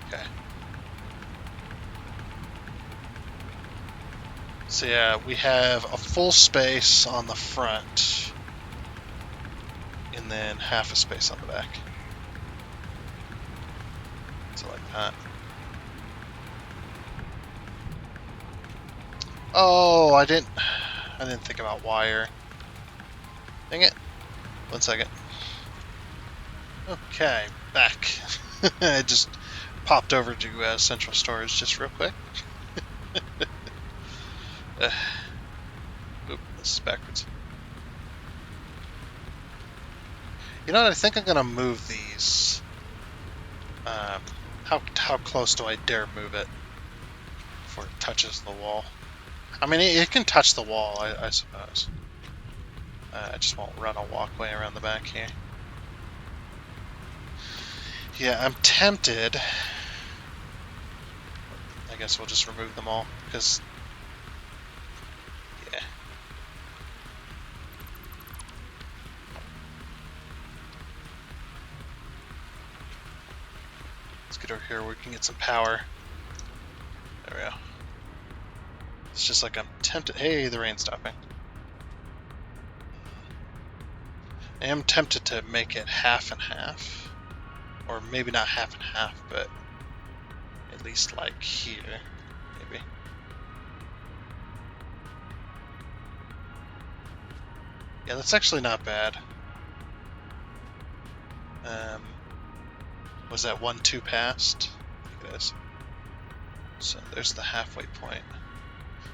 Okay. So yeah, we have a full space on the front. And then half a space on the back. Like that. Oh, I didn't think about wire. Dang it. 1 second. Okay, back. I just popped over to central storage just real quick. Oop, this is backwards. You know what? I think I'm gonna move these. How close do I dare move it before it touches the wall? I mean, it can touch the wall, I suppose. I just won't run a walkway around the back here. Yeah, I'm tempted. I guess we'll just remove them all, because... yeah. Let's get over here where we can get some power. There we go. It's just like I'm tempted. Hey, the rain's stopping. I am tempted to make it half and half. Or maybe not half and half, but at least like here, maybe. Yeah, that's actually not bad. Was that 1-2 past? I think it is. So there's the halfway point.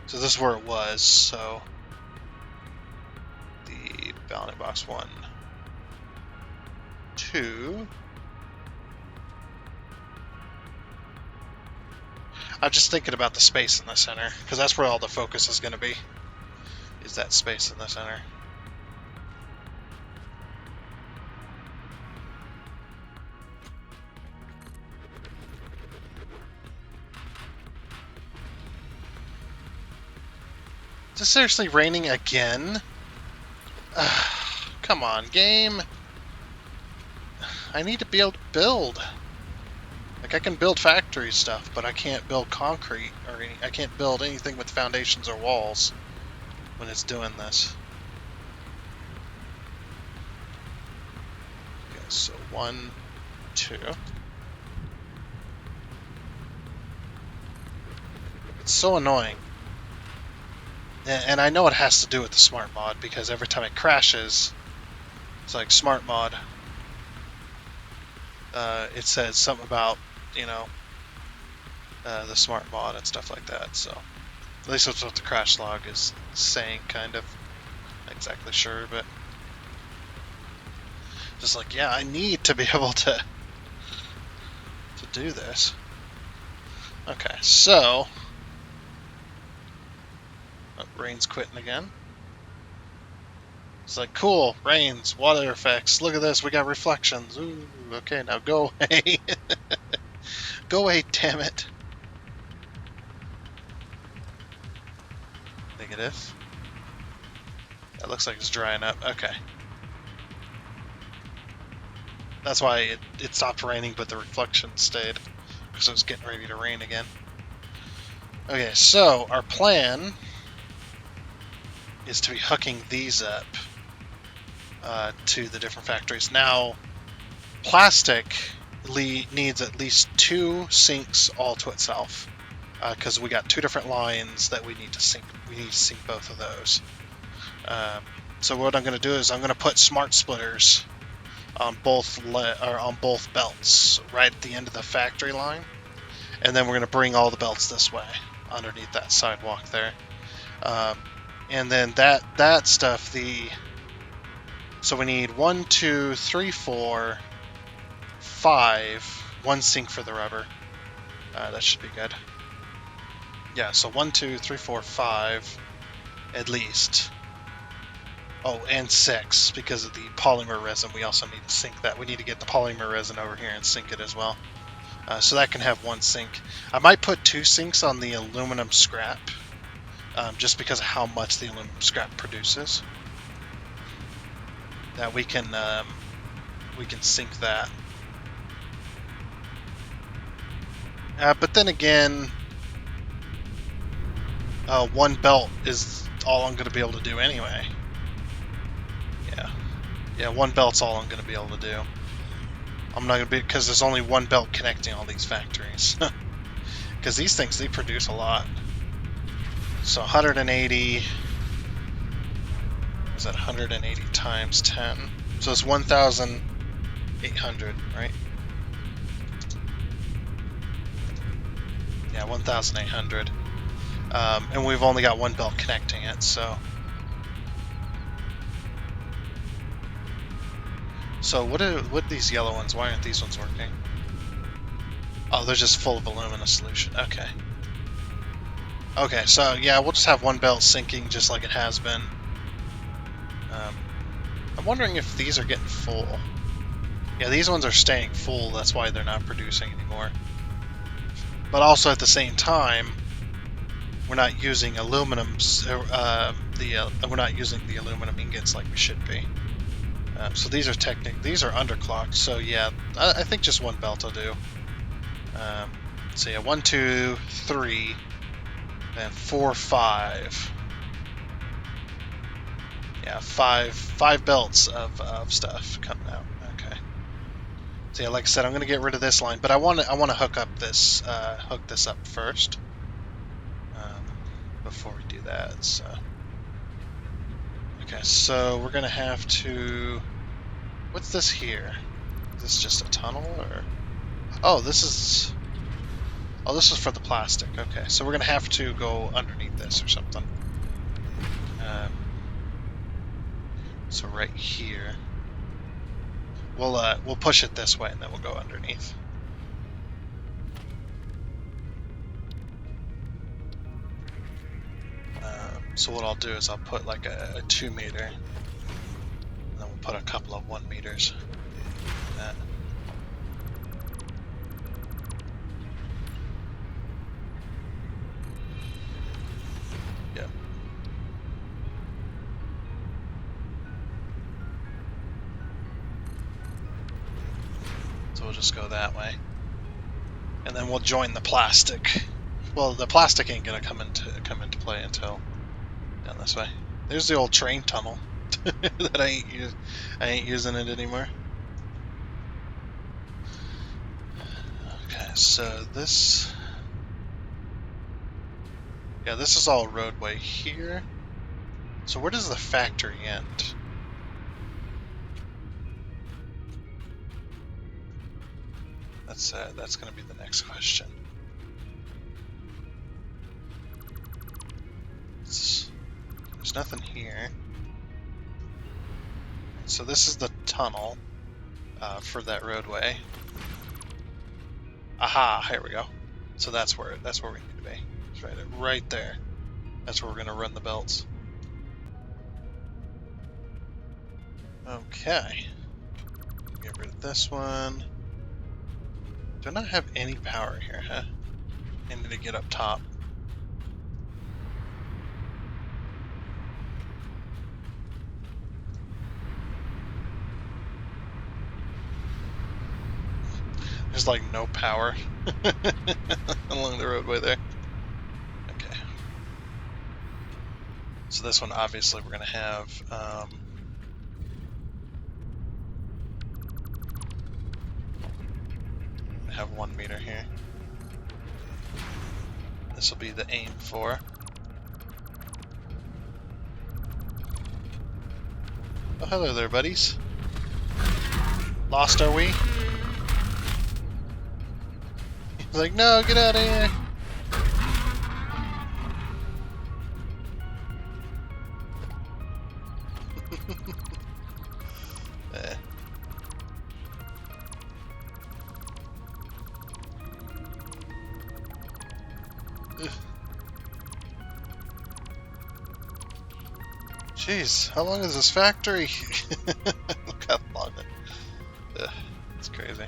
So this is where it was, so the bounding box 1, 2. I'm just thinking about the space in the center, because that's where all the focus is going to be, is that space in the center. Is it seriously raining again? Come on, game. I need to be able to build. Like, I can build factory stuff, but I can't build concrete, or I can't build anything with foundations or walls when it's doing this. so 1, 2. It's so annoying. And I know it has to do with the smart mod, because every time it crashes, it's like smart mod. It says something about, you know, the smart mod and stuff like that. So at least that's what the crash log is saying, kind of. Not exactly sure, but just like, yeah, I need to be able to do this. Okay, so rain's quitting again. It's like, cool, rains, water effects. Look at this, we got reflections. Ooh, okay, now go away. Go away, damn it. Negative. That looks like it's drying up. Okay. That's why it stopped raining, but the reflection stayed, because it was getting ready to rain again. Okay, so our plan is to be hooking these up to the different factories. Now, plastic needs at least 2 sinks all to itself, because we got 2 different lines that we need to sync. We need to sync both of those. So what I'm going to do is I'm going to put smart splitters on both belts right at the end of the factory line, and then we're going to bring all the belts this way underneath that sidewalk there. And then that stuff, so we need 1, 2, 3, 4, 5, 1 sink for the rubber. That should be good. Yeah, so 1, 2, 3, 4, 5 at least. Oh, and 6, because of the polymer resin. We also need to sink that. We need to get the polymer resin over here and sink it as well. So that can have 1 sink. I might put 2 sinks on the aluminum scrap, just because of how much the aluminum scrap produces. That we can sink that. But then again, 1 belt is all I'm going to be able to do anyway. Yeah, 1 belt's all I'm going to be able to do. I'm not going to be, because there's only 1 belt connecting all these factories. Because these things, they produce a lot. So 180, is that 180 times 10? So it's 1,800, right? Yeah, 1,800. And we've only got 1 belt connecting it, so... So what are these yellow ones? Why aren't these ones working? Oh, they're just full of alumina solution. Okay. Okay, so yeah, we'll just have 1 belt sinking just like it has been. I'm wondering if these are getting full. Yeah, these ones are staying full. That's why they're not producing anymore. But also at the same time, we're not using aluminum. We're not using the aluminum ingots like we should be. So these are these are underclocked. So yeah, I think just 1 belt will do. So yeah, 1, 2, 3, and 4, 5. Yeah, five belts of stuff coming out. Okay. So yeah, like I said, I'm gonna get rid of this line, but I want to hook this up first before we do that. So. Okay, so we're gonna have to... What's this here? Is this just a tunnel, or... Oh, this is... Oh, this is for the plastic. Okay, so we're gonna have to go underneath this or something. So right here, we'll push it this way, and then we'll go underneath. So what I'll do is I'll put like a 2 meter, and then we'll put a couple of 1 meters. Like that. Yep. So we'll just go that way, and then we'll join the plastic. Well, the plastic ain't gonna come into play until down this way. There's the old train tunnel that I ain't using it anymore. Okay, so this... Yeah, this is all roadway here. So where does the factory end? That's going to be the next question. There's nothing here. So this is the tunnel for that roadway. Aha! Here we go. So that's where we need to be. It's right there. That's where we're going to run the belts. Okay. Get rid of this one. Do I not have any power here, huh? I need to get up top. There's like no power along the roadway there. Okay. So this one, obviously, we're going to have 1 meter here. This will be the aim for. Oh, hello there, buddies. Lost, are we? He's like, no, get out of here. Jeez, how long is this factory? Look how long it's crazy.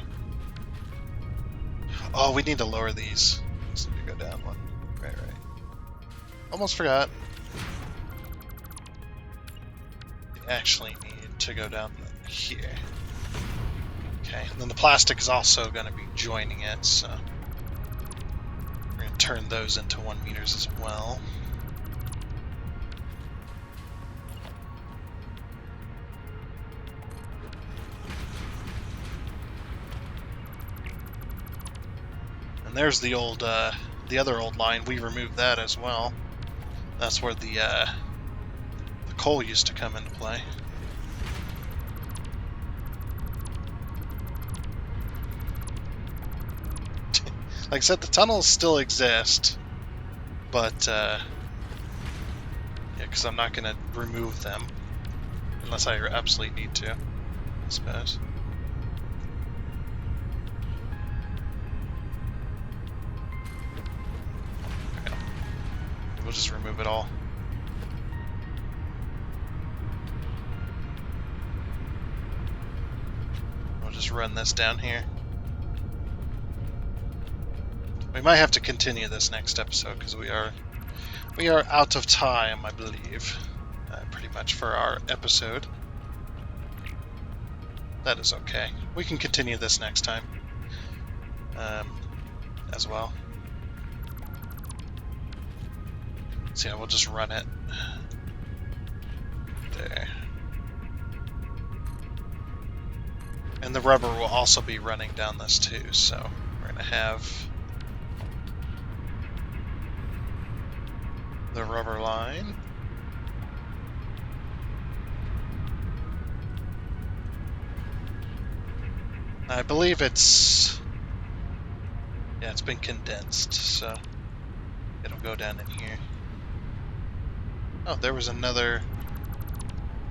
Oh, we need to lower these. These need to go down one. Right. Almost forgot. We actually need to go down here. Okay, and then the plastic is also going to be joining it, so we're going to turn those into 1 meters as well. And there's the old, the other old line. We removed that as well. That's where the coal used to come into play. Like I said, the tunnels still exist, but yeah, because I'm not going to remove them unless I absolutely need to, I suppose. We'll just remove it all. We'll just run this down here. We might have to continue this next episode because we are out of time, I believe, pretty much for our episode. That is okay. We can continue this next time as well. So yeah, we'll just run it there. And the rubber will also be running down this too, so we're going to have the rubber line. I believe it's been condensed, so it'll go down in here. Oh, there was another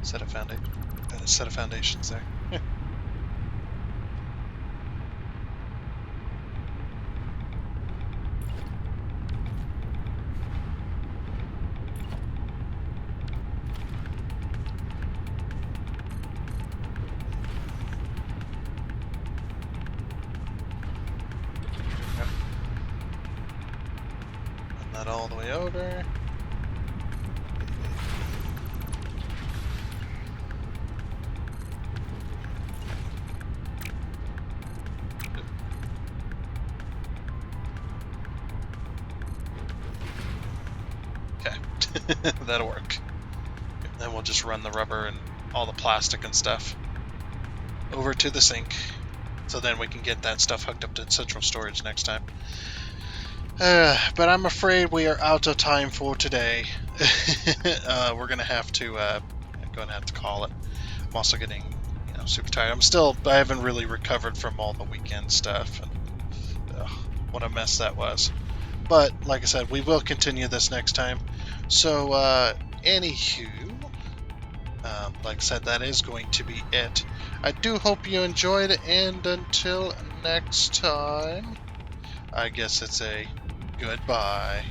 set of foundations there. Run that all the way over. That'll work. Then we'll just run the rubber and all the plastic and stuff over to the sink. So then we can get that stuff hooked up to central storage next time. But I'm afraid we are out of time for today. We're gonna have to call it. I'm also getting super tired. I haven't really recovered from all the weekend stuff, and what a mess that was. But like I said, we will continue this next time. So anywho, like I said, that is going to be it. I do hope you enjoyed, and until next time, I guess it's a goodbye.